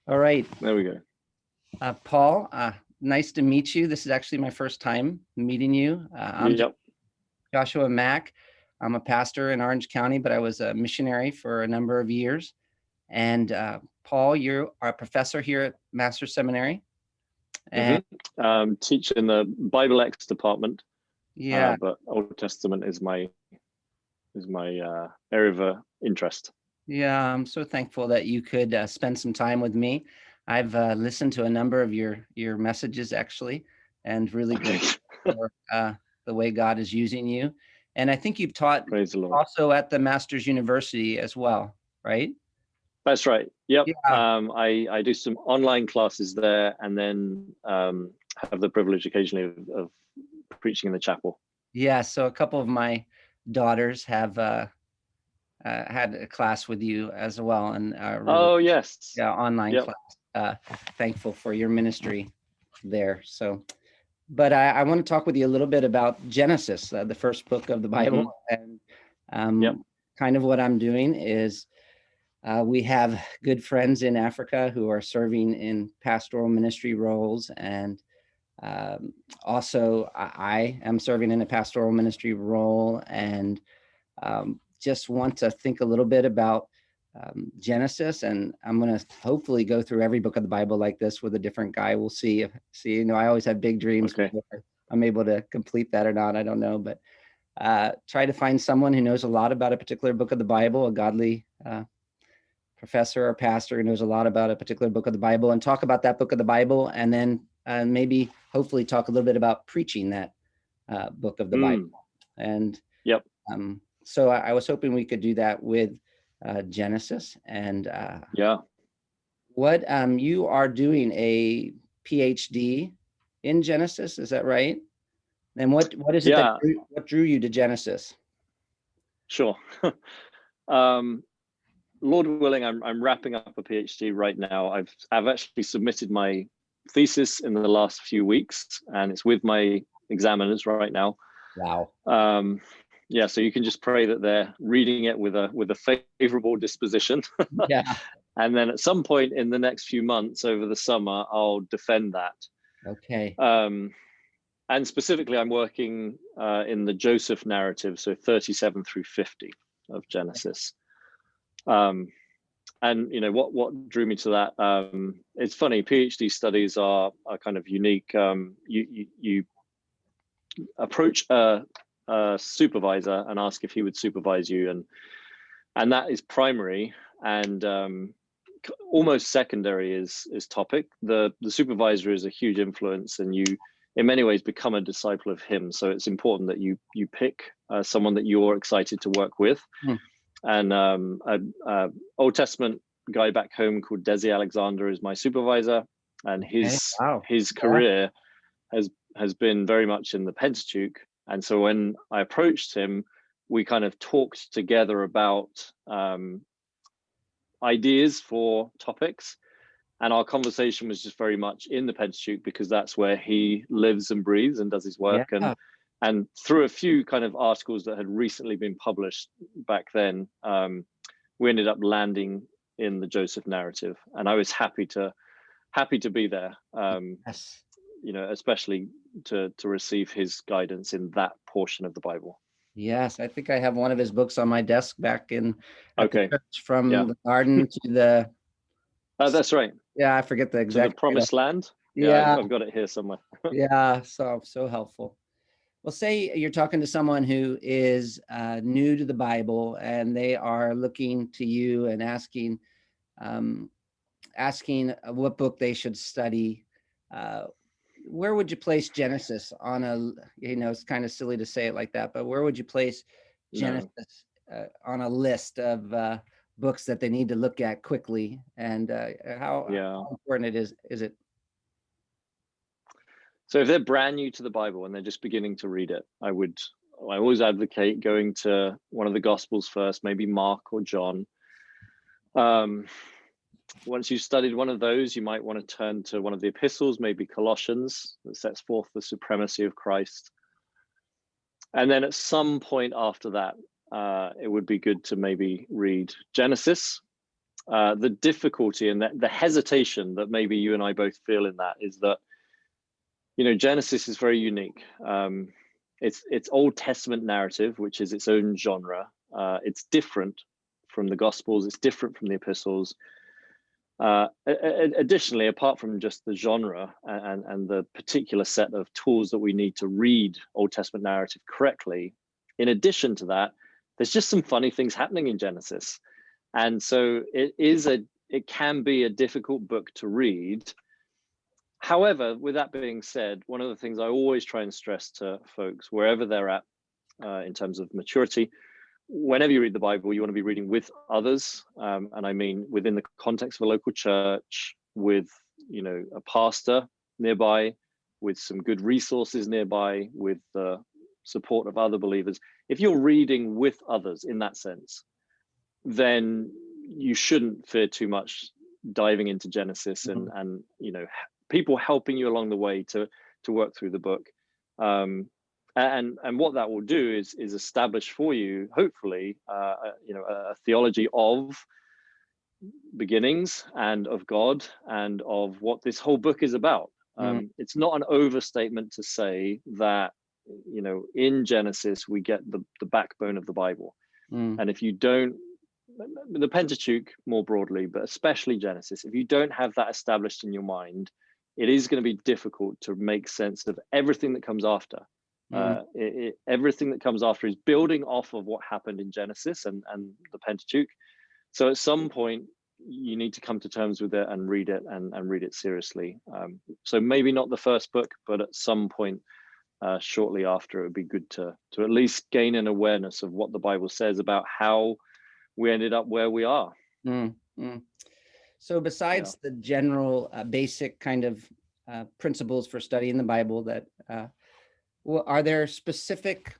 All right. There we go. Paul, nice to meet you. This is actually my first time meeting you. I'm Joshua Mack. I'm a pastor in Orange County, but I was a missionary for a number of years. And Paul, you are a professor here at Master's Seminary. And teach in the Bible X department. Yeah. But Old Testament is my area of interest. Yeah, I'm so thankful that you could spend some time with me. I've listened to a number of your messages actually, and really grateful for the way God is using you. And I think you've taught also at the Master's University as well, right? That's right. Yep. Yeah. I do some online classes there, and then have the privilege occasionally of preaching in the chapel. Yeah. So a couple of my daughters have had a class with you as well, and really, yes, online class. Thankful for your ministry there. So, but I want to talk with you a little bit about Genesis, the first book of the Bible, and kind of what I'm doing is we have good friends in Africa who are serving in pastoral ministry roles, and also I am serving in a pastoral ministry role, and just want to think a little bit about Genesis, and I'm going to hopefully go through every book of the Bible like this with a different guy. We'll see. I always have big dreams. Okay. I'm able to complete that or not, I don't know, but try to find someone who knows a lot about a particular book of the Bible, a godly professor or pastor who knows a lot about a particular book of the Bible, and talk about that book of the Bible, and then maybe hopefully talk a little bit about preaching that book of the Bible. And so I was hoping we could do that with Genesis. And what you are doing a PhD in Genesis, is that right? And what is it what drew you to Genesis? Sure. Lord willing, I'm wrapping up a PhD right now. I've actually submitted my thesis in the last few weeks, and it's with my examiners right now. Wow. So you can just pray that they're reading it with a favorable disposition. Yeah. And then at some point in the next few months over the summer, I'll defend that. Okay. And specifically, I'm working in the Joseph narrative, so 37 through 50 of Genesis. And what drew me to that? It's funny. PhD studies are kind of unique. You approach a supervisor and ask if he would supervise you, and that is primary, and almost secondary is topic. The supervisor is a huge influence, and you in many ways become a disciple of him. So it's important that you pick someone that you're excited to work with. And an Old Testament guy back home called Desi Alexander is my supervisor, and his career has been very much in the Pentateuch. And so when I approached him, we kind of talked together about ideas for topics, and our conversation was just very much in the Pentateuch, because that's where he lives and breathes and does his work. And through a few kind of articles that had recently been published back then, we ended up landing in the Joseph narrative, and I was happy to be there. Especially to receive his guidance in that portion of the Bible. Yes, I think I have one of his books on my desk back the church, from the garden to the. That's right. Yeah, I forget the exact. To the promised land. Yeah, I've got it here somewhere. Yeah, so helpful. Well, say you're talking to someone who is new to the Bible, and they are looking to you and asking what book they should study. Where would you place Genesis on a, it's kind of silly to say it like that, but where would you place Genesis on a list of books that they need to look at quickly, and how important is it? So if they're brand new to the Bible and they're just beginning to read it, I always advocate going to one of the Gospels first, maybe Mark or John. Once you've studied one of those, you might want to turn to one of the epistles, maybe Colossians, that sets forth the supremacy of Christ. And then at some point after that, it would be good to maybe read Genesis. the difficulty and the hesitation that maybe you and I both feel in that is that, Genesis is very unique. It's Old Testament narrative, which is its own genre. It's different from the Gospels. It's different from the epistles. Additionally, apart from just the genre and the particular set of tools that we need to read Old Testament narrative correctly, in addition to that, there's just some funny things happening in Genesis. And so it can be a difficult book to read. However, with that being said, one of the things I always try and stress to folks, wherever they're at in terms of maturity, whenever you read the Bible, you want to be reading with others. And I mean, within the context of a local church, with, a pastor nearby, with some good resources nearby, with the support of other believers. If you're reading with others in that sense, then you shouldn't fear too much diving into Genesis and people helping you along the way to work through the book. And what that will do is establish for you, hopefully, a theology of beginnings and of God and of what this whole book is about. It's not an overstatement to say that, in Genesis, we get the backbone of the Bible. And if you don't, the Pentateuch more broadly, but especially Genesis, if you don't have that established in your mind, it is going to be difficult to make sense of everything that comes after. Everything that comes after is building off of what happened in Genesis and the Pentateuch. So at some point, you need to come to terms with it and read it and read it seriously. So maybe not the first book, but at some point shortly after, it would be good to at least gain an awareness of what the Bible says about how we ended up where we are. So besides the general basic kind of principles for studying the Bible, that are there specific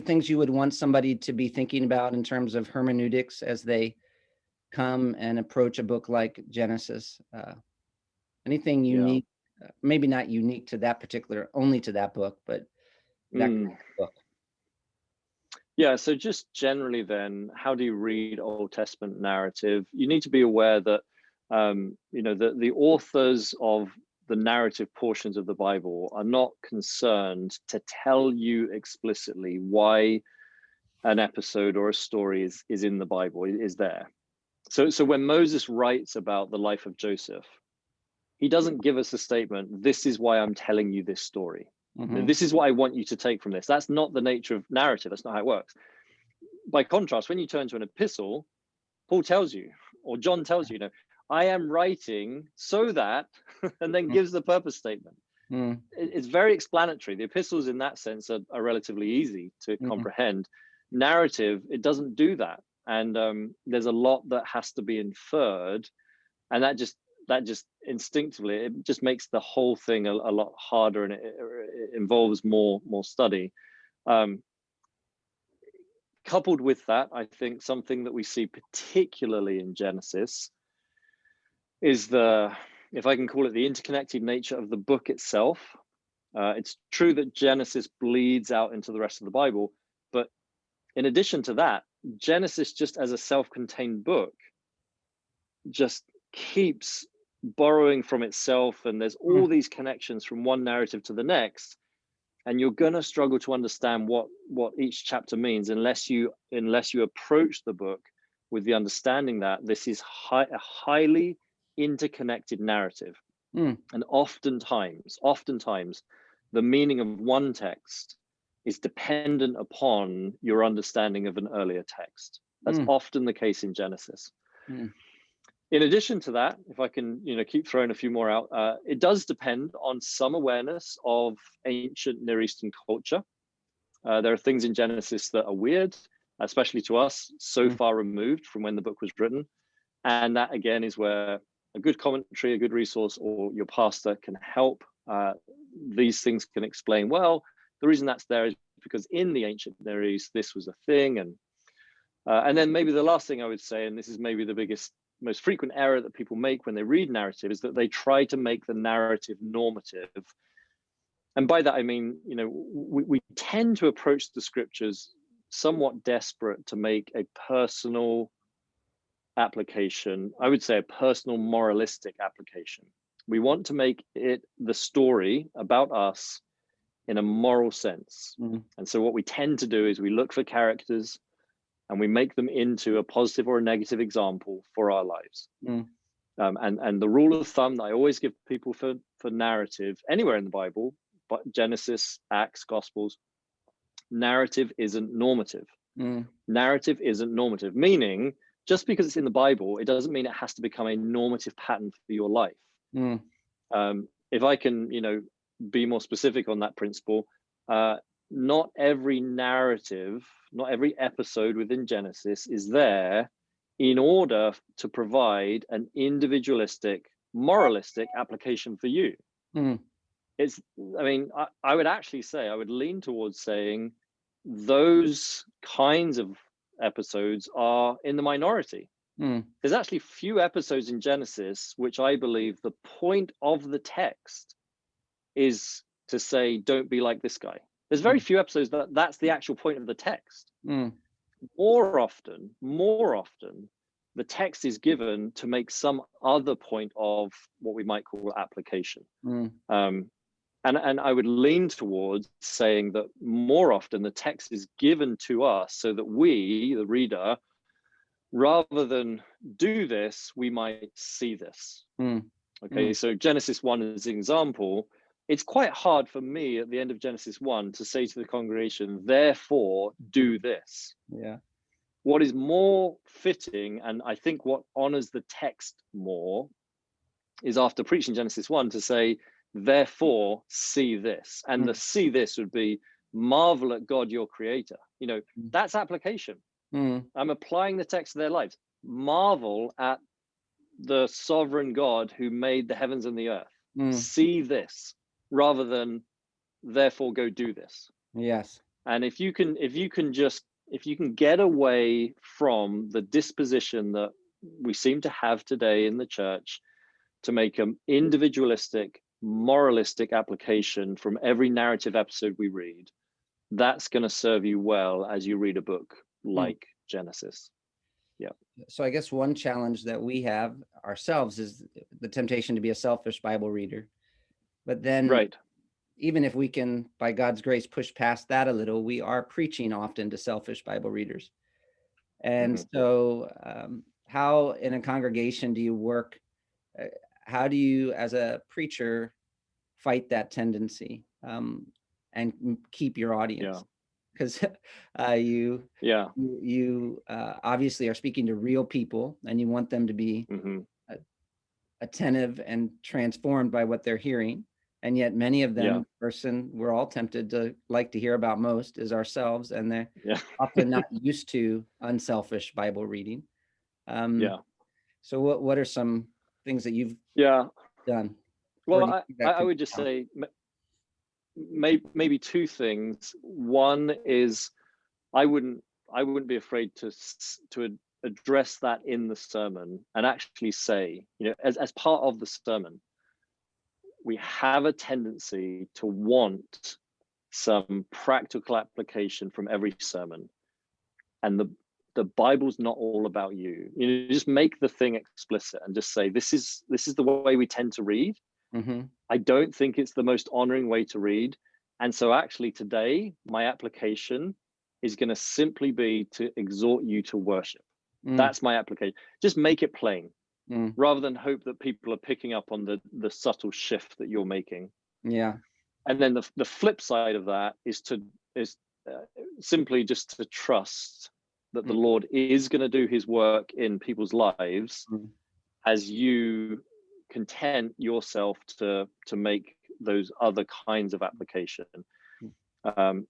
things you would want somebody to be thinking about in terms of hermeneutics as they come and approach a book like Genesis? Anything unique, maybe not unique to that particular, only to that book, but that kind of book? Yeah, so just generally then, how do you read Old Testament narrative? You need to be aware that, the authors of the narrative portions of the Bible are not concerned to tell you explicitly why an episode or a story is in the Bible, is there. So when Moses writes about the life of Joseph, he doesn't give us a statement, this is why I'm telling you this story. This is what I want you to take from this. That's not the nature of narrative. That's not how it works. By contrast, when you turn to an epistle, Paul tells you, or John tells you, I am writing so that, and then gives the purpose statement. It's very explanatory. The epistles in that sense are relatively easy to comprehend. Narrative, it doesn't do that. And there's a lot that has to be inferred. And that just instinctively, it just makes the whole thing a lot harder, and it involves more study. Coupled with that, I think something that we see particularly in Genesis is if I can call it, the interconnected nature of the book itself. It's true that Genesis bleeds out into the rest of the Bible, but in addition to that, Genesis just as a self-contained book just keeps borrowing from itself, and there's all these connections from one narrative to the next, and you're going to struggle to understand what each chapter means unless you approach the book with the understanding that this is a highly interconnected narrative. And oftentimes the meaning of one text is dependent upon your understanding of an earlier text. That's often the case in Genesis. In addition to that, if I can, keep throwing a few more out, it does depend on some awareness of ancient Near Eastern culture. There are things in Genesis that are weird, especially to us, so far removed from when the book was written. And that, again, is where a good commentary, a good resource, or your pastor can help. These things can explain, well, the reason that's there is because in the ancient Near East, this was a thing. And then maybe the last thing I would say, and this is maybe the most frequent error that people make when they read narrative, is that they try to make the narrative normative. And by that, I mean, we tend to approach the scriptures somewhat desperate to make a personal application, I would say a personal moralistic application. We want to make it the story about us in a moral sense. And so what we tend to do is we look for characters and we make them into a positive or a negative example for our lives. And the rule of thumb that I always give people for narrative anywhere in the Bible, but Genesis, Acts, Gospels, narrative isn't normative. Narrative isn't normative, meaning just because it's in the Bible, it doesn't mean it has to become a normative pattern for your life. If I can, be more specific on that principle, not every narrative, not every episode within Genesis is there in order to provide an individualistic, moralistic application for you. I would actually say, I would lean towards saying those kinds of episodes are in the minority. There's actually few episodes in Genesis which I believe the point of the text is to say, don't be like this guy. There's very few episodes that's the actual point of the text. More often, the text is given to make some other point of what we might call application. And I would lean towards saying that more often the text is given to us so that we, the reader, rather than do this, we might see this. Okay, so Genesis 1 as an example, it's quite hard for me at the end of Genesis 1 to say to the congregation, therefore do this. What is more fitting, and I think what honors the text more, is after preaching Genesis 1 to say, therefore see this. And the see this would be marvel at God, your creator. That's application. I'm applying the text to their lives. Marvel at the sovereign God who made the heavens and the earth. See this, rather than therefore go do this. Yes. And if you can get away from the disposition that we seem to have today in the church to make an individualistic, moralistic application from every narrative episode we read, that's going to serve you well as you read a book like Genesis. So I guess one challenge that we have ourselves is the temptation to be a selfish Bible reader. But then even if we can, by God's grace, push past that a little, we are preaching often to selfish Bible readers. And so how in a congregation do you work? How do you, as a preacher, fight that tendency and keep your audience? Because you obviously are speaking to real people and you want them to be attentive and transformed by what they're hearing. And yet many of them, person we're all tempted to like to hear about most is ourselves, and they're often not used to unselfish Bible reading. So what are some things that you've done? Well, I would just say maybe two things. One is I wouldn't be afraid to address that in the sermon and actually say, as part of the sermon, we have a tendency to want some practical application from every sermon, and the Bible's not all about you. You just make the thing explicit and just say, this is the way we tend to read. I don't think it's the most honoring way to read. And so actually today, my application is going to simply be to exhort you to worship. That's my application. Just make it plain, rather than hope that people are picking up on the subtle shift that you're making. And then the flip side of that is simply just to trust that the Lord is going to do his work in people's lives as you content yourself to make those other kinds of application. And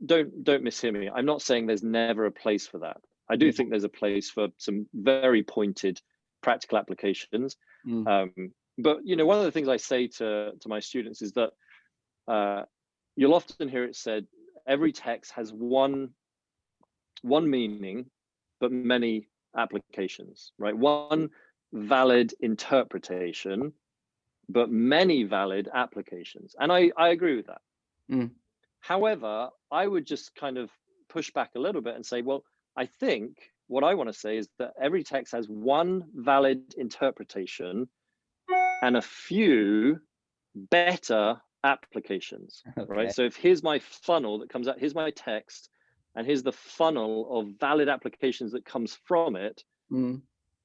don't mishear me. I'm not saying there's never a place for that. I do think there's a place for some very pointed practical applications. But one of the things I say to my students is that you'll often hear it said, every text has one meaning, but many applications, right? One valid interpretation, but many valid applications. And I agree with that. However, I would just kind of push back a little bit and say, well, I think what I want to say is that every text has one valid interpretation and a few better applications, right? Okay. So if here's my funnel that comes out, here's my text, and here's the funnel of valid applications that comes from it. Mm,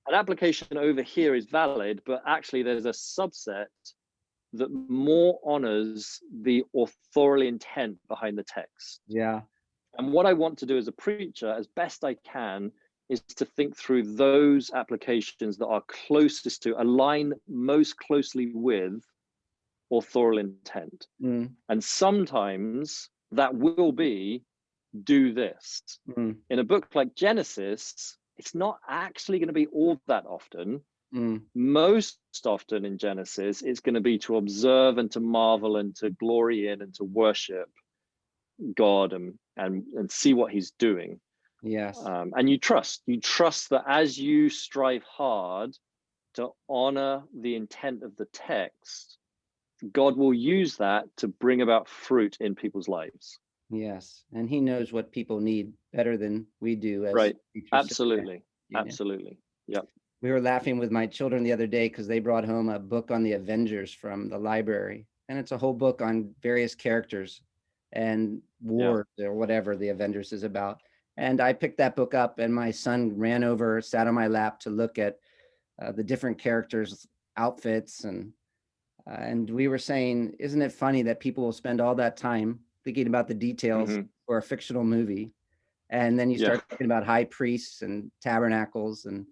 An application over here is valid, but actually there's a subset that more honors the authorial intent behind the text. yeah. And what I want to do as a preacher, as best I can, is to think through those applications that are closest to, align most closely with authorial intent. Mm, And sometimes that will be do this. mm, In a book like Genesis, it's not actually going to be all that often. mm, Most often in Genesis, it's going to be to observe and to marvel and to glory in and to worship God and see what he's doing. yes. And you trust that as you strive hard to honor the intent of the text, God will use that to bring about fruit in people's lives. Yes. And he knows what people need better than we do as Right. teachers. Absolutely. You know. Absolutely. Yep. We were laughing with my children the other day because they brought home a book on the Avengers from the library. And it's a whole book on various characters and Yeah. wars or whatever the Avengers is about. And I picked that book up, and my son ran over, sat on my lap to look at the different characters' outfits. And we were saying, isn't it funny that people will spend all that time thinking about the details Mhm. for a fictional movie? And then you Yeah. start talking about high priests and tabernacles, and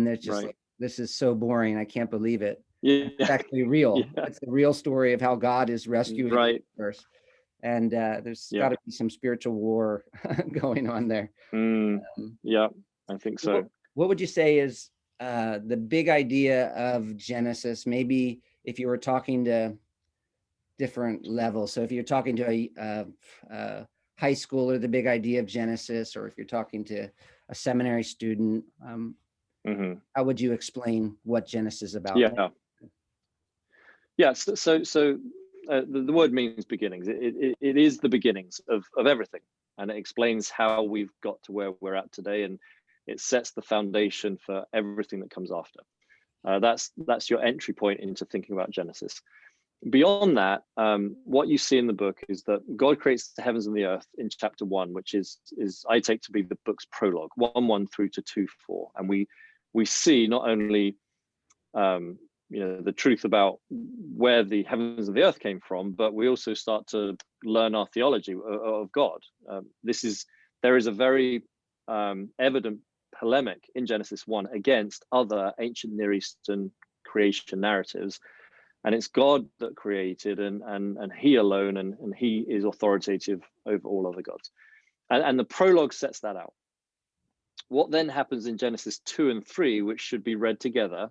it's just Right. like, this is so boring. I can't believe it. And it's Yeah. actually real. Yeah. It's a real story of how God is rescuing the Right. universe. And there's got Yeah. to be some spiritual war going on there. Mm. Um, Yeah. I think so. what would you say is the big idea of Genesis? Maybe if you were talking to different levels. So if you're talking to a high schooler, the big idea of Genesis, or if you're talking to a seminary student, Mhm. how would you explain what Genesis is about? Yeah. Yeah. The word means beginnings. It is the beginnings of everything, and it explains how we've got to where we're at today, and it sets the foundation for everything that comes after. That's your entry point into thinking about Genesis. Beyond that, what you see in the book is that God creates the heavens and the earth in chapter 1, which is I take to be the book's prologue, 1:1 through to 2:4, and we see not only the truth about where the heavens and the earth came from, but we also start to learn our theology of God. There is a very evident polemic in Genesis 1 against other ancient Near Eastern creation narratives. And it's God that created, and he alone, and he is authoritative over all other gods. And the prologue sets that out. What then happens in Genesis 2 and 3, which should be read together,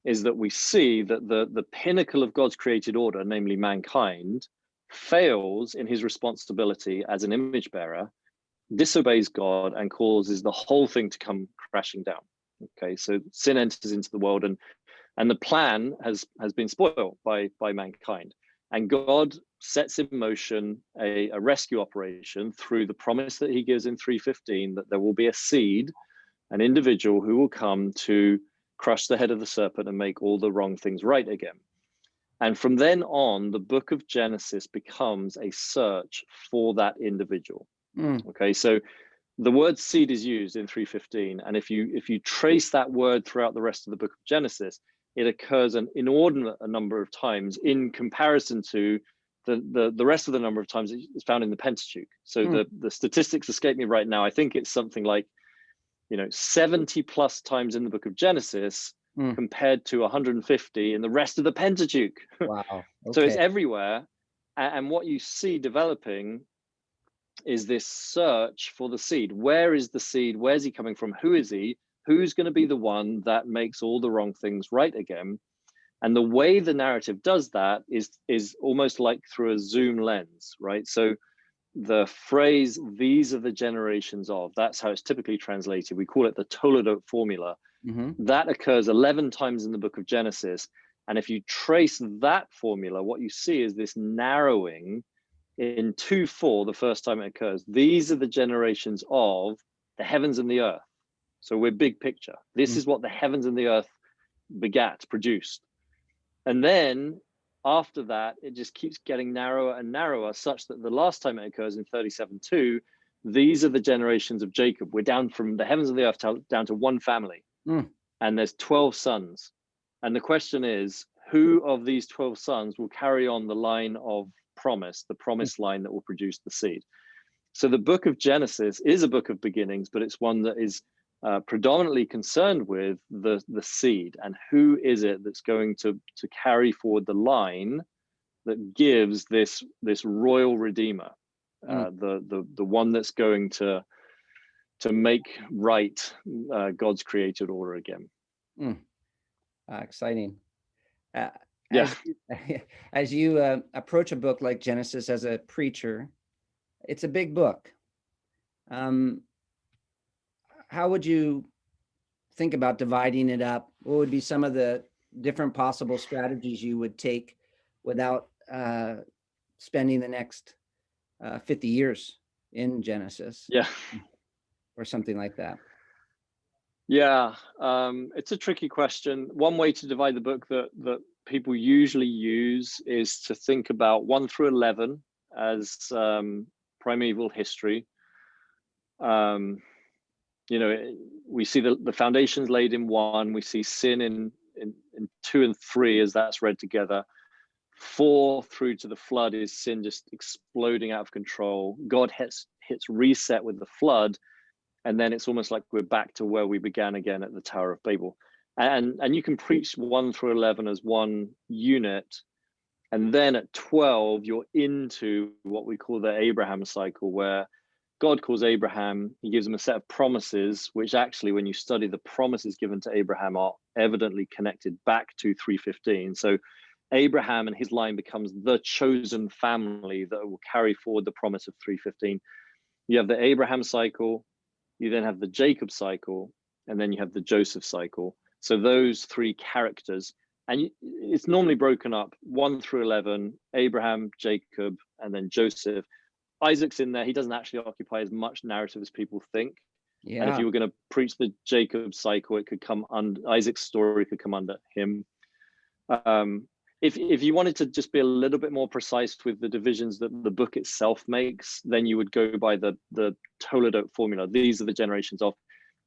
is that we see that the pinnacle of God's created order, namely mankind, fails in his responsibility as an image bearer, disobeys God, and causes the whole thing to come crashing down. Okay, so sin enters into the world, and the plan has been spoiled by mankind. And God sets in motion a rescue operation through the promise that he gives in 3:15 that there will be a seed, an individual who will come to crush the head of the serpent and make all the wrong things right again. And from then on, the book of Genesis becomes a search for that individual. Okay, so the word seed is used in 3:15, and if you trace that word throughout the rest of the book of Genesis, it occurs an inordinate number of times in comparison to the rest of the number of times it's found in the Pentateuch. So the statistics escape me right now. I think it's something like 70 plus times in the book of Genesis compared to 150 in the rest of the Pentateuch. Wow. Okay. So it's everywhere, and what you see developing is this search for the seed. Where is the seed? Where's he coming from? Who is he? Who's going to be the one that makes all the wrong things right again? And the way the narrative does that is almost like through a zoom lens, right? So the phrase, these are the generations of, that's how it's typically translated. We call it the Toledo Formula. That occurs 11 times in the book of Genesis. And if you trace that formula, what you see is this narrowing in 2:4, the first time it occurs. These are the generations of the heavens and the earth. So we're big picture. This is what the heavens and the earth produced. And then after that, it just keeps getting narrower and narrower, such that the last time it occurs in 37:2, these are the generations of Jacob. We're down from the heavens and the earth down to one family. And there's 12 sons. And the question is, who of these 12 sons will carry on the line of promise, the promised line that will produce the seed? So the book of Genesis is a book of beginnings, but it's one that is predominantly concerned with the seed, and who is it that's going to carry forward the line that gives this royal redeemer, the one that's going to make right God's created order again. Exciting. Yeah. As you approach a book like Genesis as a preacher, it's a big book. How would you think about dividing it up? What would be some of the different possible strategies you would take without spending the next 50 years in Genesis? Yeah. Or something like that. Yeah, it's a tricky question. One way to divide the book that people usually use is to think about 1 through 11 as primeval history. We see the foundations laid in 1. We see sin in 2 and 3 as that's read together. 4 through to the flood is sin just exploding out of control. God hits reset with the flood, and then it's almost like we're back to where we began again at the Tower of Babel. And you can preach 1 through 11 as one unit, and then at 12 you're into what we call the Abraham cycle, where God calls Abraham, he gives him a set of promises, which actually, when you study the promises given to Abraham, are evidently connected back to 3:15. So Abraham and his line becomes the chosen family that will carry forward the promise of 3:15. You have the Abraham cycle, you then have the Jacob cycle, and then you have the Joseph cycle. So those 3 characters, and it's normally broken up 1 through 11, Abraham, Jacob, and then Joseph. Isaac's in there. He doesn't actually occupy as much narrative as people think. Yeah. And if you were going to preach the Jacob cycle, it could come under Isaac's story, could come under him. If you wanted to just be a little bit more precise with the divisions that the book itself makes, then you would go by the Toledo Formula. These are the generations of.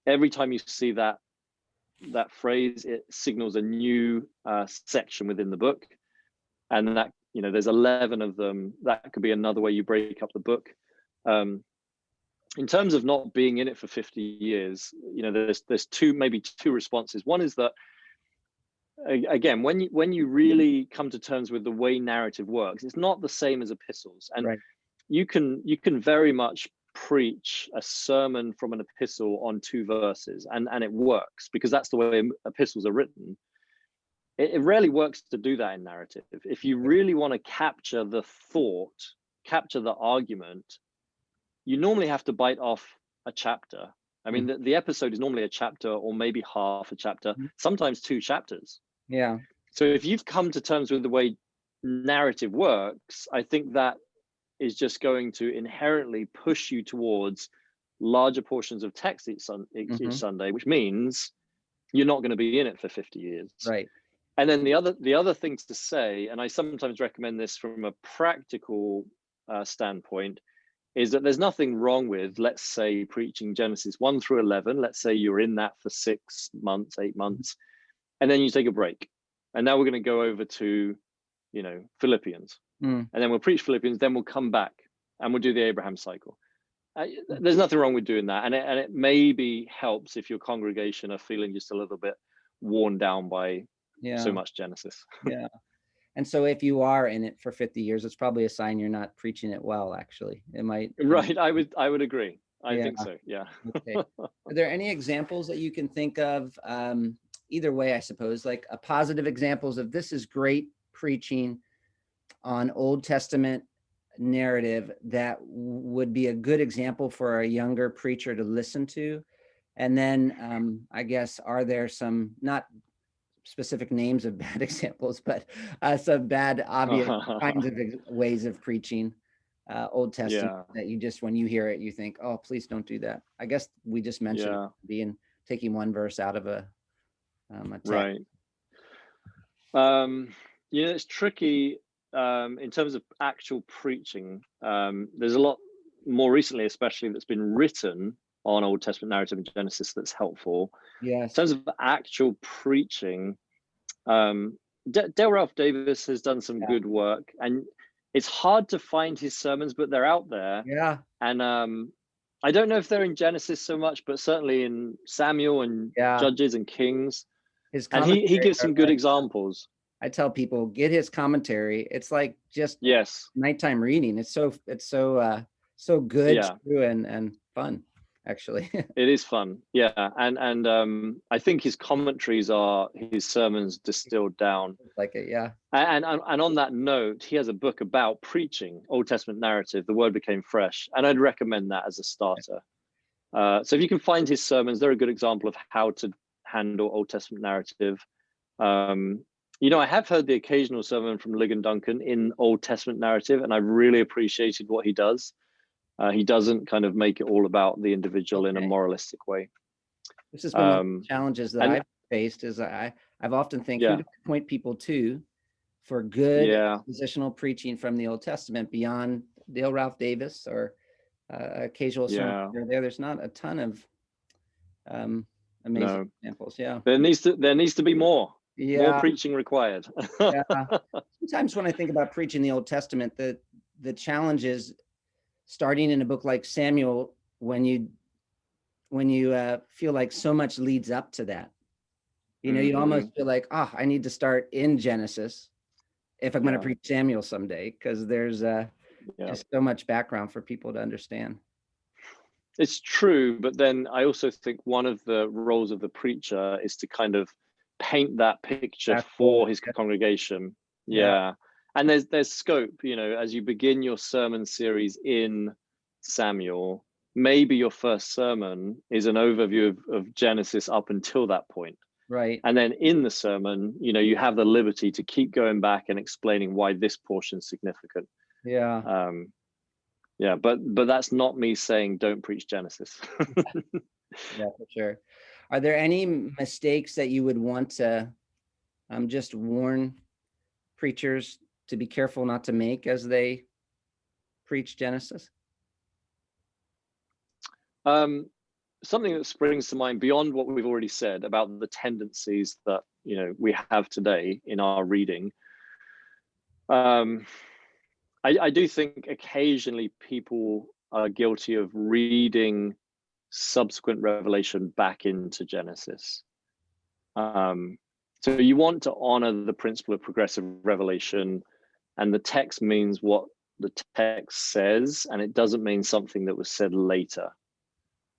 Every time you see that phrase, it signals a new section within the book, and that, there's 11 of them. That could be another way you break up the book. In terms of not being in it for 50 years, there's maybe two responses. One is that, again, when you really come to terms with the way narrative works, it's not the same as epistles, and right. you can very much preach a sermon from an epistle on 2 verses, and it works, because that's the way epistles are written. It rarely works to do that in narrative. If you really want to capture the thought, capture the argument, you normally have to bite off a chapter. I mean, the episode is normally a chapter, or maybe half a chapter, sometimes 2 chapters. Yeah. So if you've come to terms with the way narrative works, I think that is just going to inherently push you towards larger portions of text each Sunday, which means you're not going to be in it for 50 years. Right. And then the other thing to say, and I sometimes recommend this from a practical standpoint, is that there's nothing wrong with, let's say, preaching Genesis 1 through 11. Let's say you're in that for 6 months, 8 months, and then you take a break. And now we're going to go over to, Philippians. And then we'll preach Philippians, then we'll come back and we'll do the Abraham cycle. There's nothing wrong with doing that. And it maybe helps if your congregation are feeling just a little bit worn down by so much Genesis. Yeah. And so if you are in it for 50 years, it's probably a sign you're not preaching it well, actually. It might. Right. I would agree. I think so. Yeah. Okay. Are there any examples that you can think of, either way, I suppose, like a positive examples of this is great preaching on Old Testament narrative that would be a good example for a younger preacher to listen to? And then I guess, are there some, not specific names of bad examples, but some bad obvious kinds of ways of preaching Old Testament that you just, when you hear it, you think, oh, please don't do that. I guess we just mentioned being taking one verse out of a text. Right. It's tricky in terms of actual preaching. There's a lot more recently, especially, that's been written on Old Testament narrative in Genesis that's helpful. Yes. In terms of actual preaching, Dale Ralph Davis has done some good work, and it's hard to find his sermons, but they're out there. Yeah. And I don't know if they're in Genesis so much, but certainly in Samuel and Judges and Kings. And he gives some good examples. I tell people, get his commentary. It's like just nighttime reading. It's so good, true, and fun. Actually, it is fun. Yeah, and I think his commentaries are his sermons distilled down. Like it, yeah. And on that note, he has a book about preaching Old Testament narrative. The Word Became Fresh, and I'd recommend that as a starter. So if you can find his sermons, they're a good example of how to handle Old Testament narrative. I have heard the occasional sermon from Ligon Duncan in Old Testament narrative, and I've really appreciated what he does. He doesn't kind of make it all about the individual in a moralistic way. This is one of the challenges that I've faced. Is I've often think who to point people to for good expositional preaching from the Old Testament beyond Dale Ralph Davis or occasional sermon there. There's not a ton of amazing examples. Yeah, there needs to be more. More preaching required. Sometimes when I think about preaching the Old Testament, the challenge is starting in a book like Samuel when you feel like so much leads up to that. You almost feel like, I need to start in Genesis if I'm going to preach Samuel someday, because there's just so much background for people to understand. It's true, but then I also think one of the roles of the preacher is to kind of paint that picture for his congregation. And there's scope, as you begin your sermon series in Samuel, maybe your first sermon is an overview of Genesis up until that point. Right. And then in the sermon, you have the liberty to keep going back and explaining why this portion is significant. But that's not me saying don't preach Genesis. Yeah, for sure. Are there any mistakes that you would want to just warn preachers to be careful not to make as they preach Genesis? Something that springs to mind beyond what we've already said about the tendencies that we have today in our reading. I do think occasionally people are guilty of reading subsequent revelation back into Genesis. So you want to honor the principle of progressive revelation, and the text means what the text says, and it doesn't mean something that was said later.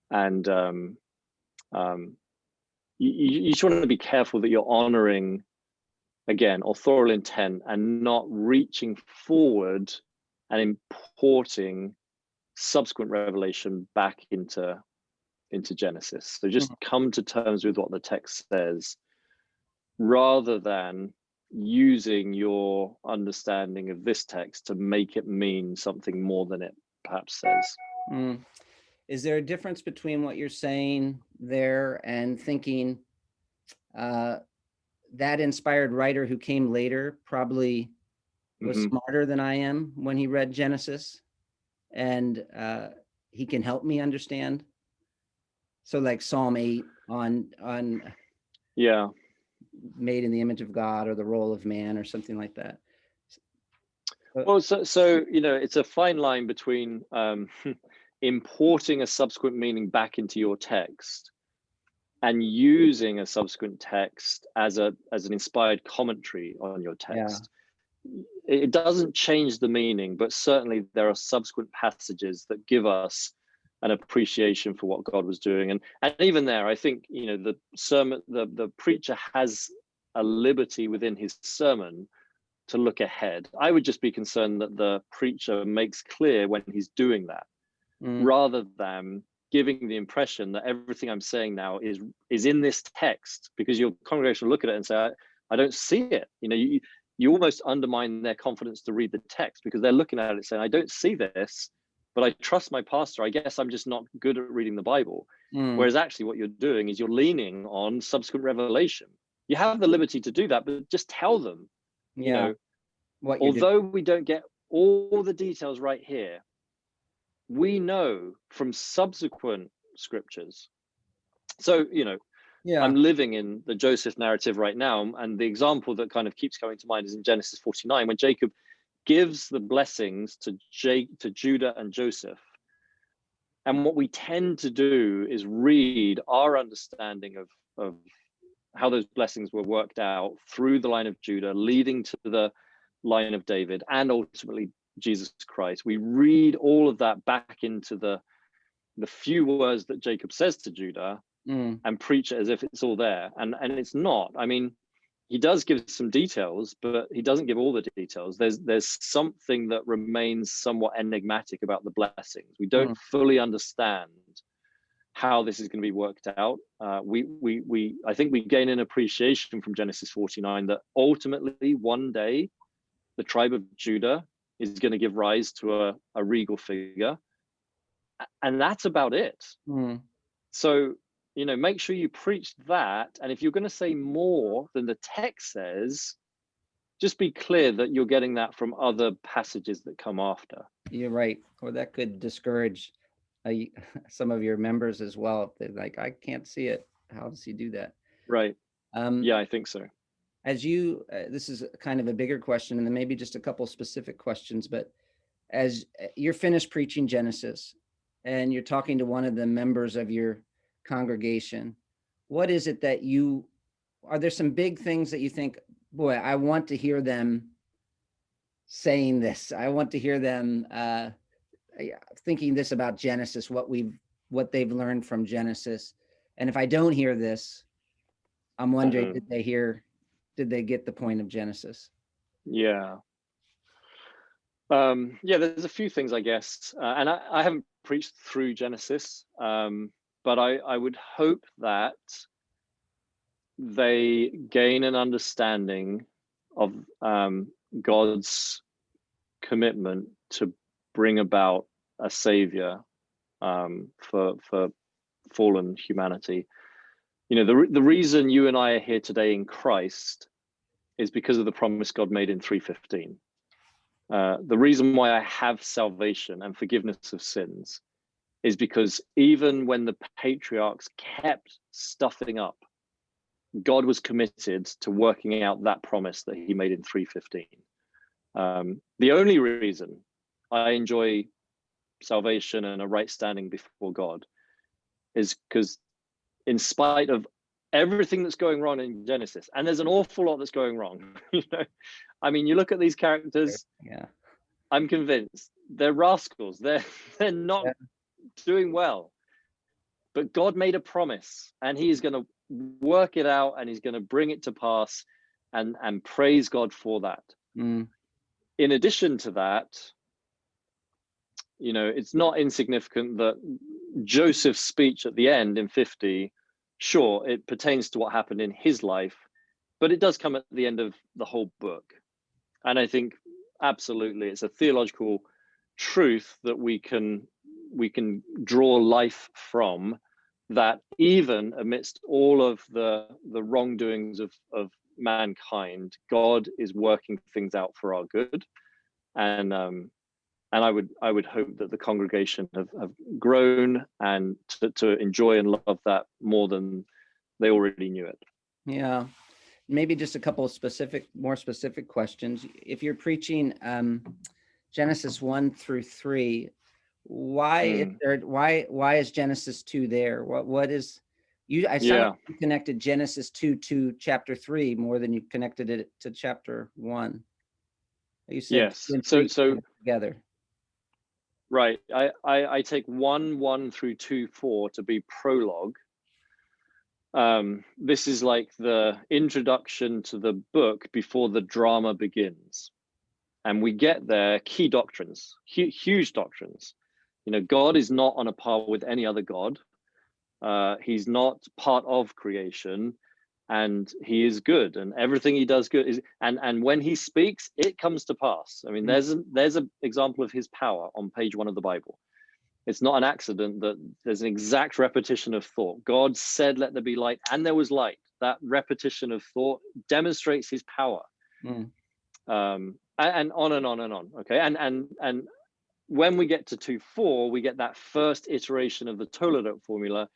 And you just want to be careful that you're honoring, again, authorial intent and not reaching forward and importing subsequent revelation back into Genesis. So just come to terms with what the text says, rather than using your understanding of this text to make it mean something more than it perhaps says. Is there a difference between what you're saying there and thinking that inspired writer who came later probably was smarter than I am when he read Genesis, and he can help me understand? So like Psalm 8 on made in the image of God, or the role of man, or something like that. Well, so it's a fine line between importing a subsequent meaning back into your text and using a subsequent text as an inspired commentary on your text. It doesn't change the meaning, but certainly there are subsequent passages that give us an appreciation for what God was doing. And even there, I think, the sermon, the preacher has a liberty within his sermon to look ahead. I would just be concerned that the preacher makes clear when he's doing that, rather than giving the impression that everything I'm saying now is in this text, because your congregation will look at it and say, I don't see it. You almost undermine their confidence to read the text, because they're looking at it saying, I don't see this, but I trust my pastor. I guess I'm just not good at reading the Bible. Mm. Whereas actually what you're doing is you're leaning on subsequent revelation. You have the liberty to do that, but just tell them, you Yeah. know, What you're doing. although we don't get all the details right here, we know from subsequent scriptures. So, you know, Yeah. I'm living in the Joseph narrative right now, and the example that kind of keeps coming to mind is in Genesis 49, when Jacob gives the blessings to Judah and Joseph. And what we tend to do is read our understanding of how those blessings were worked out through the line of Judah, leading to the line of David, and ultimately Jesus Christ. We read all of that back into the few words that Jacob says to Judah, and preach it as if it's all there. And it's not. I mean, he does give some details, but he doesn't give all the details. There's something that remains somewhat enigmatic about the blessings. We don't fully understand how this is going to be worked out. I think we gain an appreciation from Genesis 49 that ultimately one day the tribe of Judah is going to give rise to a regal figure, and that's about it. So, you know, make sure you preach that. And if you're going to say more than the text says, just be clear that you're getting that from other passages that come after. You're right. Or that could discourage some of your members as well. If they're like, I can't see it. How does he do that? Right. Yeah, I think so. As you, this is kind of a bigger question, and then maybe just a couple specific questions, but as you're finished preaching Genesis and you're talking to one of the members of your congregation, what is it that are there some big things that you think, boy, I want to hear them saying this. I want to hear them thinking this about Genesis, what they've learned from Genesis. And if I don't hear this, I'm wondering, did they get the point of Genesis? Yeah. Yeah, there's a few things, I guess. And I haven't preached through Genesis, but I would hope that they gain an understanding of God's commitment to bring about a savior for fallen humanity. You know, the reason you and I are here today in Christ is because of the promise God made in 3:15. The reason why I have salvation and forgiveness of sins is because even when the patriarchs kept stuffing up, God was committed to working out that promise that he made in 3:15. The only reason I enjoy salvation and a right standing before God is because, in spite of everything that's going wrong in Genesis, and there's an awful lot that's going wrong, you know, I mean, you look at these characters, Yeah, I'm convinced they're rascals. They're not doing well, but God made a promise, and he is going to work it out, and he's going to bring it to pass, and praise God for that. In addition to that, you know, it's not insignificant that Joseph's speech at the end in 50, sure, it pertains to what happened in his life, but it does come at the end of the whole book. And I think absolutely it's a theological truth that we can draw life from, that even amidst all of the wrongdoings of mankind, God is working things out for our good. And I would hope that the congregation have grown and to enjoy and love that more than they already knew it. Yeah. Maybe just a couple of more specific questions. If you're preaching Genesis 1-3, why is Genesis 2 there? What is I saw you connected Genesis 2 to chapter 3 more than you connected it to chapter 1. You said yes. So together. Right. I take 1 through 2:4 to be prologue. This is like the introduction to the book before the drama begins. And we get there key doctrines, huge doctrines. You know, God is not on a par with any other God. He's not part of creation, and he is good, and everything he does good is, and when he speaks, it comes to pass. I mean, there's an example of his power on page 1 of the Bible. It's not an accident that there's an exact repetition of thought. God said, let there be light, and there was light. That repetition of thought demonstrates his power. Mm. And on and on and on. Okay. And when we get to 2:4, we get that first iteration of the Toledo Formula.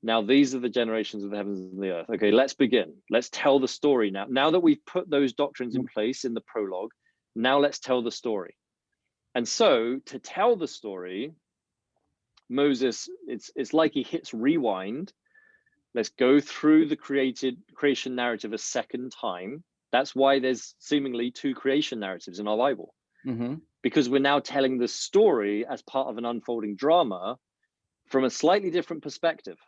Now, these are the generations of the heavens and the earth. Okay, let's begin. Let's tell the story now. Now that we've put those doctrines in place in the prologue, now let's tell the story. And so to tell the story, Moses, it's like he hits rewind. Let's go through the creation narrative a second time. That's why there's seemingly 2 creation narratives in our Bible. Mm-hmm. Because we're now telling the story as part of an unfolding drama from a slightly different perspective.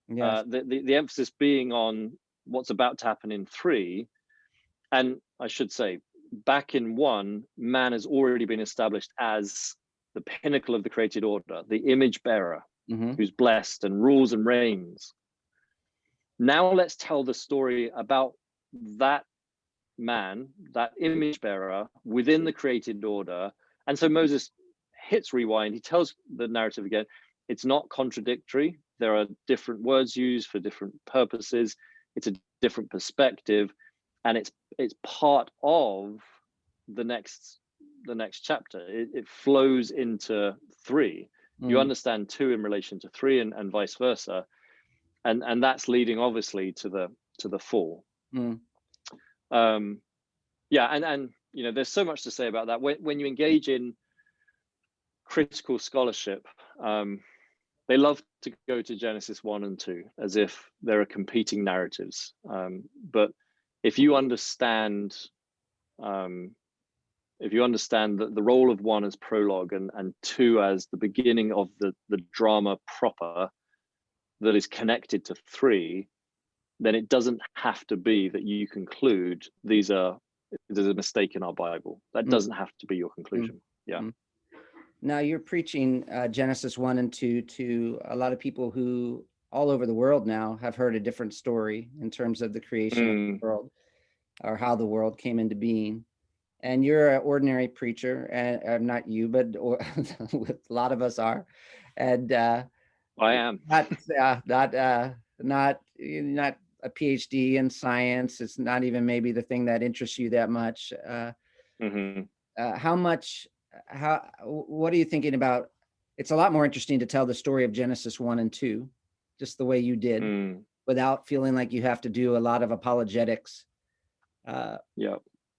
Yes. The emphasis being on what's about to happen in 3. And I should say, back in 1, man has already been established as the pinnacle of the created order, the image bearer, Mm-hmm. who's blessed and rules and reigns. Now let's tell the story about that man, that image bearer within the created order. And so Moses hits rewind. He tells the narrative again. It's not contradictory. There are different words used for different purposes. It's a different perspective, and it's part of the next chapter. It flows into 3. You understand 2 in relation to 3, and vice versa, and that's leading obviously to the 4. Yeah, and you know, there's so much to say about that. When you engage in critical scholarship, they love to go to Genesis 1 and 2 as if there are competing narratives. But if you understand the role of 1 as prologue and 2 as the beginning of the drama proper that is connected to 3, then it doesn't have to be that you conclude there's a mistake in our Bible. That doesn't have to be your conclusion. Yeah. Now you're preaching Genesis 1 and 2 to a lot of people who all over the world now have heard a different story in terms of the creation of the world, or how the world came into being. And you're an ordinary preacher, and not you, but a lot of us are. And I am not a PhD in science. It's not even maybe the thing that interests you that much. What are you thinking about? It's a lot more interesting to tell the story of Genesis 1 and 2, just the way you did, without feeling like you have to do a lot of apologetics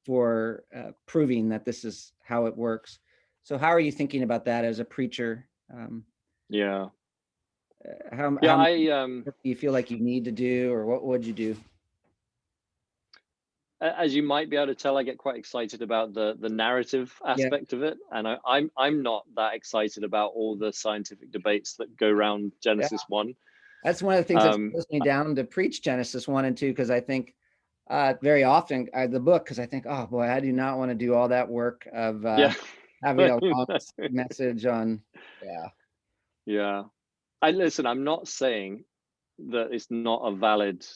for proving that this is how it works. So how are you thinking about that as a preacher? How do you feel like you need to do, or what would you do? As you might be able to tell, I get quite excited about the narrative aspect of it, and I'm not that excited about all the scientific debates that go around Genesis 1. That's one of the things that slows me down to preach Genesis 1 and 2, because I think very often the book, because I think, oh boy, I do not want to do all that work of having a long message on. Listen, I'm not saying that it's not a valid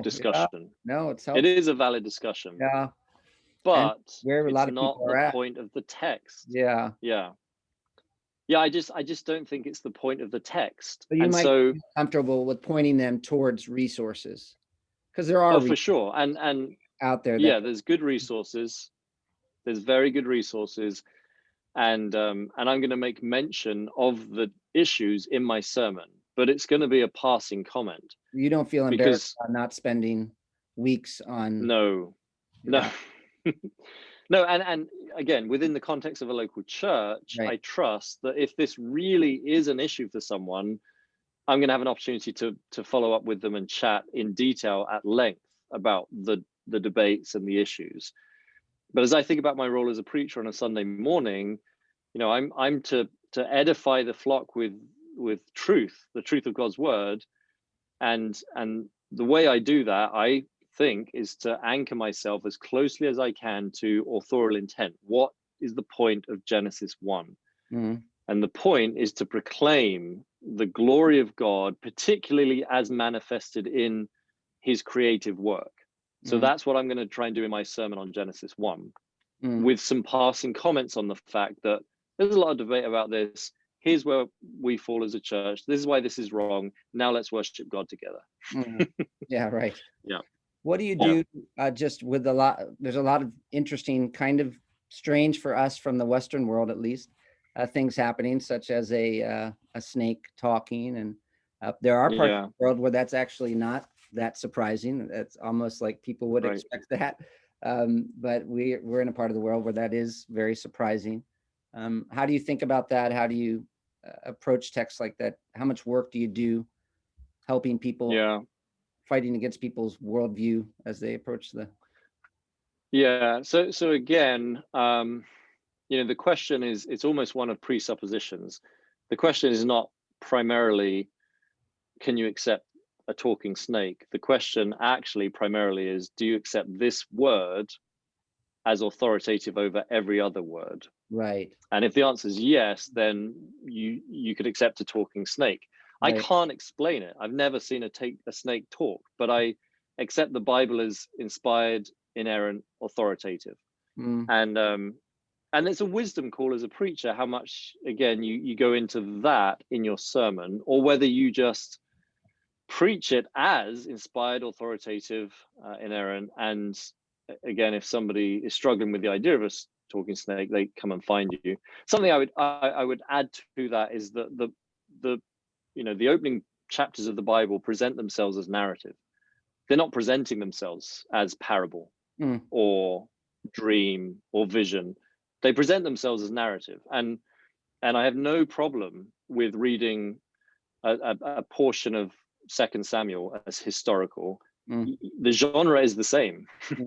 discussion. It is a valid discussion. But where a lot it's of not people are the at. point of the text. I just don't think it's the point of the text. So you might be comfortable with pointing them towards resources, because there are for sure, and out there. There's good resources. There's very good resources, and I'm going to make mention of the issues in my sermon, but it's going to be a passing comment. You don't feel embarrassed about not spending weeks on? No. No, and again, within the context of a local church, I trust that if this really is an issue for someone, I'm going to have an opportunity to follow up with them and chat in detail at length about the debates and the issues. But as I think about my role as a preacher on a Sunday morning, you know, I'm to edify the flock with truth, the truth of God's word, and the way I do that, I think, is to anchor myself as closely as I can to authorial intent. What is the point of Genesis 1? And the point is to proclaim the glory of God, particularly as manifested in his creative work. So that's what I'm going to try and do in my sermon on Genesis 1, with some passing comments on the fact that there's a lot of debate about this. here's where we fall as a church. This is why this is wrong. Now let's worship God together. Yeah, right. Yeah. What do you do just with there's a lot of interesting, kind of strange for us from the Western world, at least, things happening, such as a snake talking. And there are parts of the world where that's actually not that surprising. It's almost like people would expect that. But we're in a part of the world where that is very surprising. How do you think about that? How do you approach texts like that? How much work do you do helping people, fighting against people's worldview as they approach the? So again, the question is, it's almost one of presuppositions. The question is not primarily, can you accept a talking snake? The question actually primarily is, do you accept this word as authoritative over every other word? Right. And if the answer is yes, then you could accept a talking snake. Right. I can't explain it. I've never seen a snake talk, but I accept the Bible as inspired, inerrant, authoritative. And it's a wisdom call as a preacher, how much, again, you go into that in your sermon, or whether you just preach it as inspired, authoritative, inerrant. And again, if somebody is struggling with the idea of a talking snake, they come and find you. Something I would add to that is that the opening chapters of the Bible present themselves as narrative. They're not presenting themselves as parable or dream or vision. They present themselves as narrative. And I have no problem with reading a portion of 2 Samuel as historical. The genre is the same.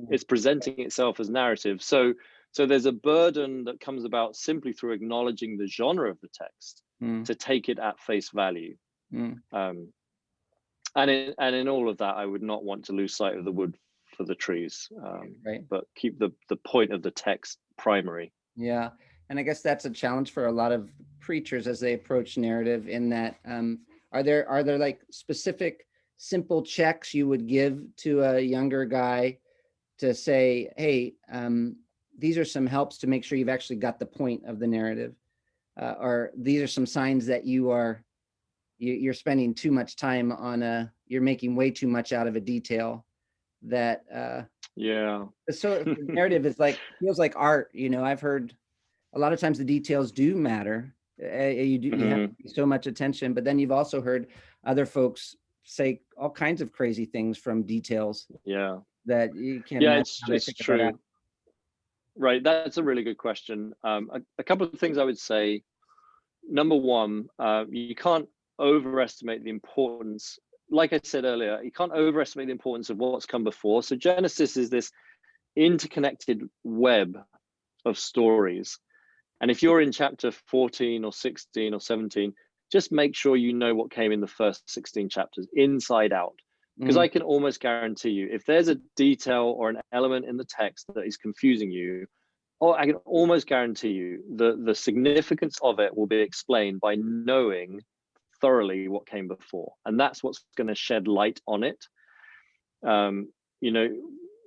It's presenting itself as narrative. So there's a burden that comes about simply through acknowledging the genre of the text to take it at face value. And in all of that, I would not want to lose sight of the wood for the trees, but keep the point of the text primary. Yeah. And I guess that's a challenge for a lot of preachers as they approach narrative, in that are there like specific simple checks you would give to a younger guy to say, hey, these are some helps to make sure you've actually got the point of the narrative, or these are some signs that you're spending too much time on you're making way too much out of a detail that so the narrative is like, feels like art. I've heard a lot of times the details do matter. You have so much attention, but then you've also heard other folks say all kinds of crazy things from details that you can't imagine. It's true. Right, that's a really good question. A couple of things I would say. Number one, you can't overestimate the importance. Like I said earlier, you can't overestimate the importance of what's come before. So Genesis is this interconnected web of stories. And if you're in chapter 14 or 16 or 17, just make sure you know what came in the first 16 chapters inside out. Because I can almost guarantee you, if there's a detail or an element in the text that is confusing you, I can almost guarantee you the significance of it will be explained by knowing thoroughly what came before. And that's what's going to shed light on it.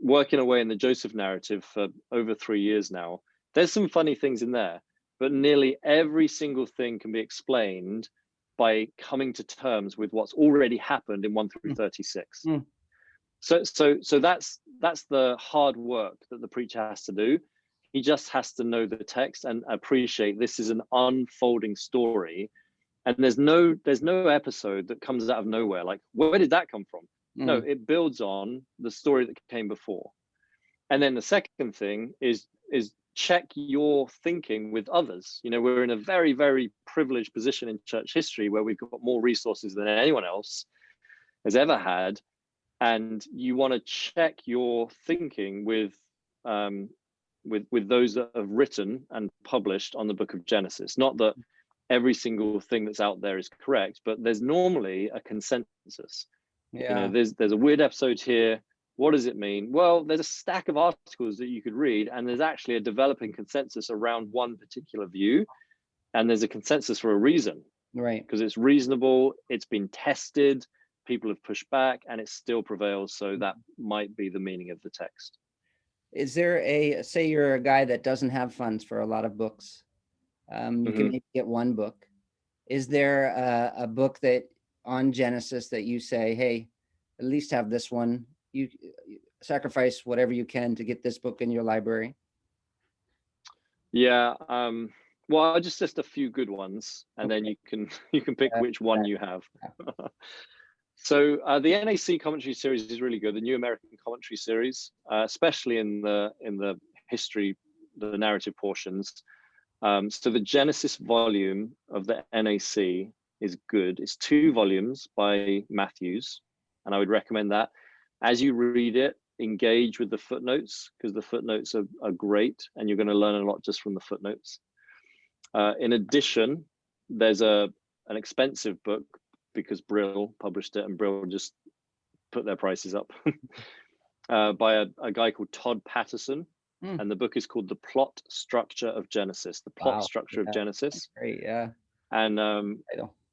Working away in the Joseph narrative for over 3 years now, there's some funny things in there, but nearly every single thing can be explained by coming to terms with what's already happened in 1 through 36. So that's the hard work that the preacher has to do. He just has to know the text and appreciate this is an unfolding story, and there's no episode that comes out of nowhere. Like, where did that come from? No, it builds on the story that came before. And then the second thing is check your thinking with others. We're in a very, very privileged position in church history where we've got more resources than anyone else has ever had. And you want to check your thinking with those that have written and published on the book of Genesis. Not that every single thing that's out there is correct, but there's normally a consensus. There's a weird episode here. What does it mean? Well, there's a stack of articles that you could read, and there's actually a developing consensus around one particular view, and there's a consensus for a reason, right? Because it's reasonable, it's been tested, people have pushed back, and it still prevails. So that might be the meaning of the text. Is there say you're a guy that doesn't have funds for a lot of books, you can maybe get one book. Is there a book that on Genesis that you say, hey, at least have this one? You sacrifice whatever you can to get this book in your library. Yeah. Well, I'll just list a few good ones, and then you can pick which one you have. So the NAC commentary series is really good. The New American Commentary series, especially in the history, the narrative portions. So the Genesis volume of the NAC is good. It's 2 volumes by Matthews, and I would recommend that. As you read it, engage with the footnotes, because the footnotes are great, and you're going to learn a lot just from the footnotes. In addition, there's an expensive book, because Brill published it, and Brill just put their prices up, by a guy called Todd Patterson. And the book is called The Plot Structure of Genesis, The Plot Structure of Genesis. Great, yeah. And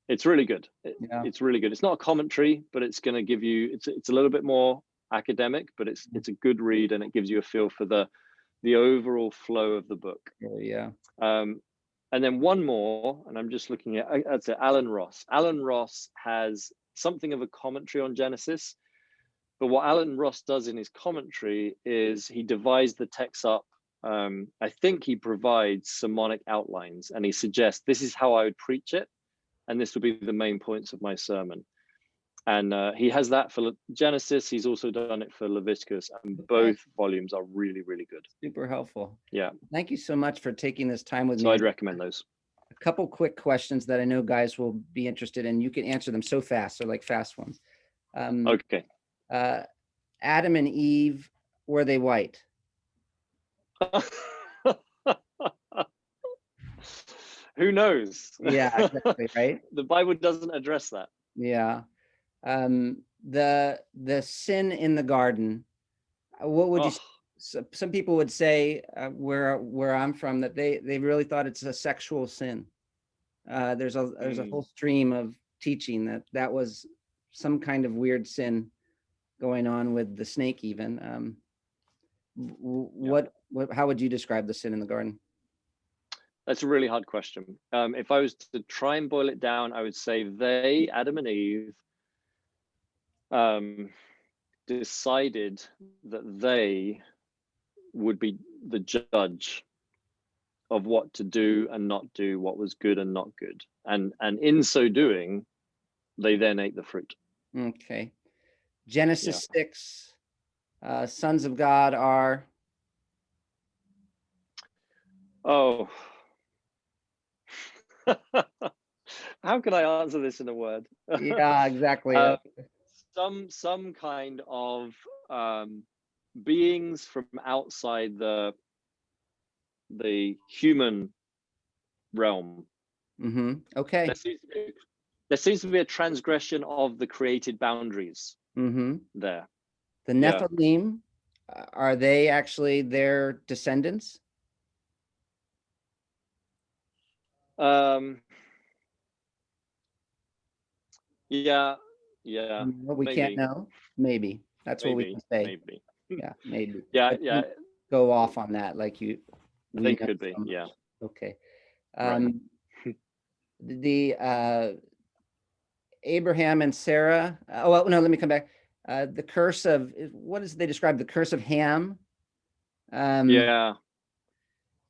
it's really good. It's really good. It's not a commentary, but it's going to give you, it's a little bit more academic, but it's a good read, and it gives you a feel for the overall flow of the book. Yeah. And then one more, and I'm just looking at, that's it, Alan Ross. Alan Ross has something of a commentary on Genesis, but what Alan Ross does in his commentary is he divides the text up. I think he provides sermonic outlines, and he suggests this is how I would preach it, and this would be the main points of my sermon. And he has that for Genesis. He's also done it for Leviticus, and both volumes are really, really good. Super helpful. Yeah. Thank you so much for taking this time with me. So I'd recommend those. A couple quick questions that I know guys will be interested in. You can answer them so fast. They're like fast ones. Okay. Adam and Eve, were they white? Who knows? Yeah, exactly, right? The Bible doesn't address that. Yeah. The sin in the garden, what would you some people would say, where I'm from, that they really thought it's a sexual sin. There's a whole stream of teaching that was some kind of weird sin going on with the snake even. How would you describe the sin in the garden? That's a really hard question. If I was to try and boil it down, I would say they, Adam and Eve, decided that they would be the judge of what to do and not do, what was good and not good. And in so doing, they then ate the fruit. Okay. Genesis 6, sons of God are? Oh. How can I answer this in a word? Yeah, exactly. Some kind of beings from outside the human realm. Okay. There seems to be a transgression of the created boundaries there. The Nephilim, are they actually their descendants? Yeah. Well, we can't know. Maybe that's what we can say. Maybe. Yeah, maybe. Yeah. Go off on that, like you. They could be. Yeah. Okay. Right. The Abraham and Sarah. Oh well, no. Let me come back. The curse of, what does they describe? The curse of Ham. Yeah.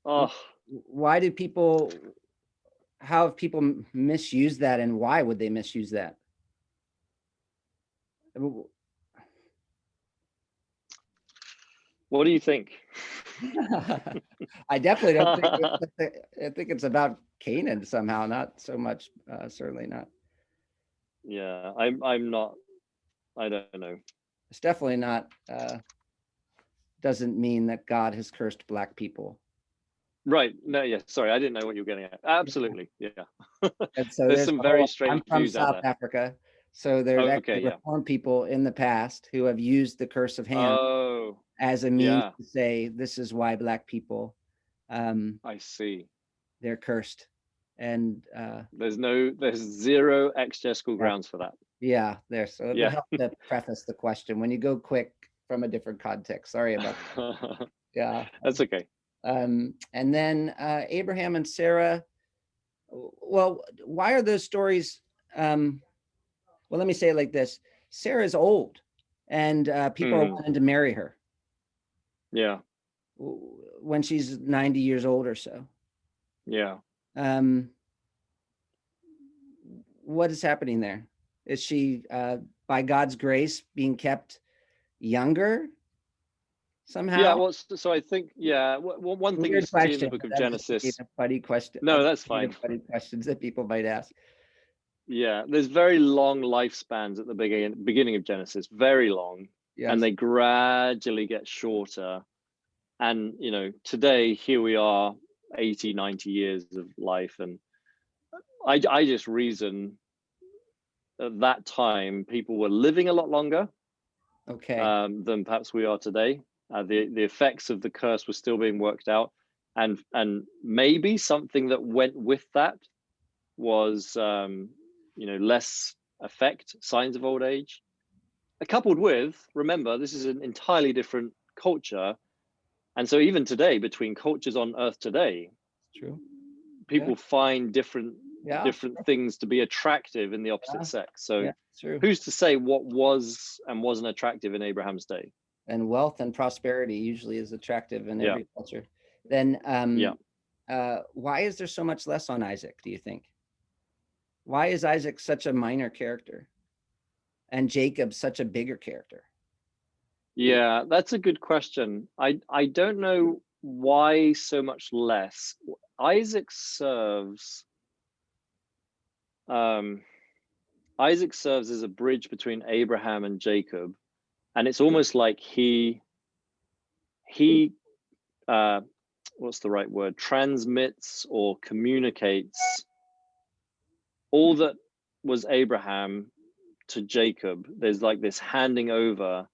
Oh. Why do people? How have people misused that, and why would they misuse that? What do you think? I definitely don't think. I think it's about Canaan somehow, not so much. Certainly not. Yeah, I'm not. I don't know. It's definitely not. Doesn't mean that God has cursed Black people. Right. No. Yeah. Sorry, I didn't know what you were getting at. Absolutely. Yeah. And so there's some very strange I'm from views out South there. Africa, so there's actually Reformed people in the past who have used the curse of Ham as a means to say this is why Black people. I see. They're cursed, and there's zero exegetical grounds for that. Yeah, there. So it'll help to preface the question when you go quick from a different context. Sorry about that. Yeah, that's okay. And then Abraham and Sarah, Well, why are those stories? Well, let me say it like this: Sarah's old, and people are wanting to marry her. Yeah. When she's 90 years old or so. Yeah. What is happening there? Is she, by God's grace, being kept younger somehow? Yeah. Well, so I think, yeah, one thing you Weird see in the question. book of That's Genesis. a funny question. No, that's fine. Funny questions that people might ask. Yeah, there's very long lifespans at the beginning of Genesis, very long, Yes. and they gradually get shorter. And today here we are, 80, 90 years of life, and I just reason at that time people were living a lot longer, Okay. than perhaps we are today. The effects of the curse were still being worked out, and maybe something that went with that was less effect, signs of old age, coupled with, remember, this is an entirely different culture, and so even today, between cultures on Earth today, True. people find different things to be attractive in the opposite sex. So who's to say what was and wasn't attractive in Abraham's day? And wealth and prosperity usually is attractive in every culture. Then why is there so much less on Isaac, do you think? Why is Isaac such a minor character and Jacob such a bigger character? Yeah, that's a good question. I don't know why so much less. Isaac serves as a bridge between Abraham and Jacob, and it's almost like he what's the right word, transmits or communicates all that was Abraham to Jacob. There's like this handing over,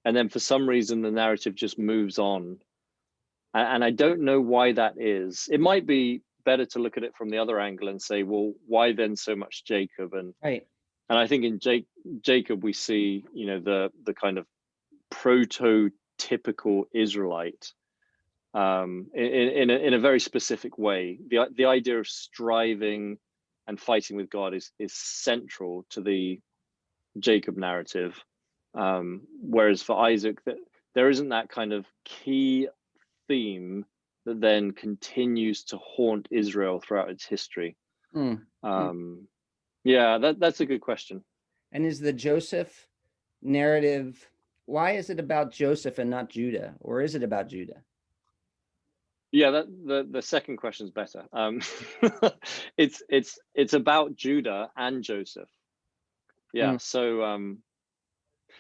and then for some reason the narrative just moves on, and I don't know why that is. It might be better to look at it from the other angle and say, well, why then so much Jacob? And I think in Jacob we see the kind of prototypical Israelite, in a very specific way. The idea of striving and fighting with God is central to the Jacob narrative, whereas for Isaac, there isn't that kind of key theme that then continues to haunt Israel throughout its history. Yeah, that's a good question. And is the Joseph narrative, why is it about Joseph and not Judah, or is it about Judah? Yeah, the second question is better. It's about Judah and Joseph. Yeah, so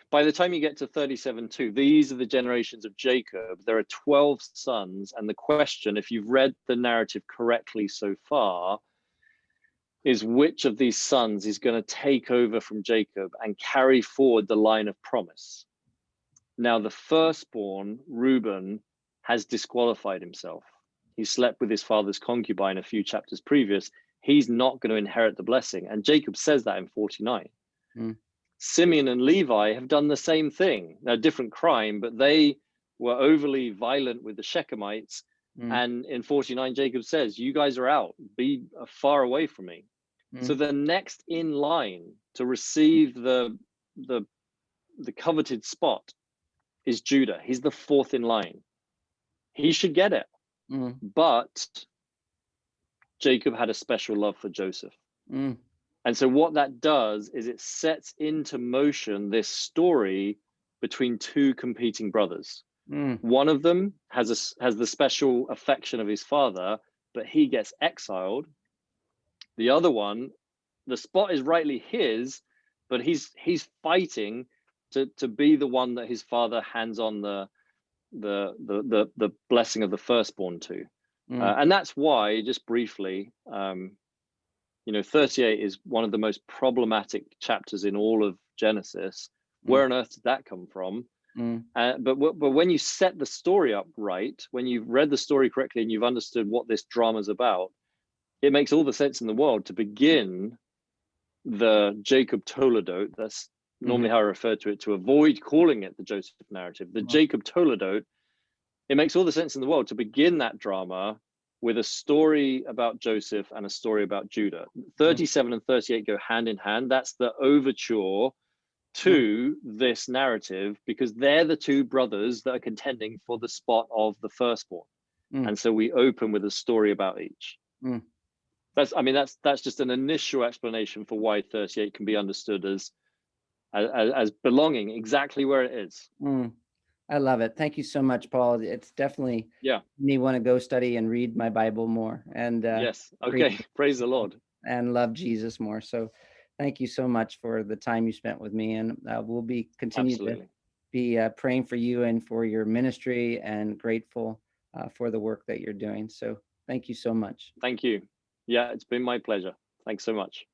by the time you get to 37:2, these are the generations of Jacob. There are 12 sons, and the question, if you've read the narrative correctly so far, is which of these sons is going to take over from Jacob and carry forward the line of promise. Now, the firstborn, Reuben, has disqualified himself. He slept with his father's concubine a few chapters previous. He's not going to inherit the blessing. And Jacob says that in 49. Simeon and Levi have done the same thing. Now, different crime, but they were overly violent with the Shechemites. And in 49, Jacob says, you guys are out, be far away from me. So the next in line to receive the coveted spot is Judah. He's the fourth in line. He should get it. But Jacob had a special love for Joseph. And so what that does is it sets into motion this story between two competing brothers. One of them has the special affection of his father, but he gets exiled. The other one, the spot is rightly his, but he's fighting to be the one that his father hands on the blessing of the firstborn to. And that's why, just briefly, 38 is one of the most problematic chapters in all of Genesis. Where on earth did that come from? But when you set the story up right, when you've read the story correctly and you've understood what this drama is about, it makes all the sense in the world to begin the Jacob Toledo. That's normally how I refer to it, to avoid calling it the Joseph narrative. The Jacob Toledo, it makes all the sense in the world to begin that drama with a story about Joseph and a story about Judah. 37 and 38 go hand in hand. That's the overture to this narrative, because they're the two brothers that are contending for the spot of the firstborn. And so we open with a story about each. That's just an initial explanation for why 38 can be understood as belonging exactly where it is. I love it. Thank you so much, Paul. It's definitely me want to go study and read my Bible more, and yes, okay, praise the Lord, and love Jesus more. So thank you so much for the time you spent with me, and we'll be continue to be praying for you and for your ministry, and grateful for the work that you're doing. So thank you so much. Thank you. Yeah, it's been my pleasure. Thanks so much.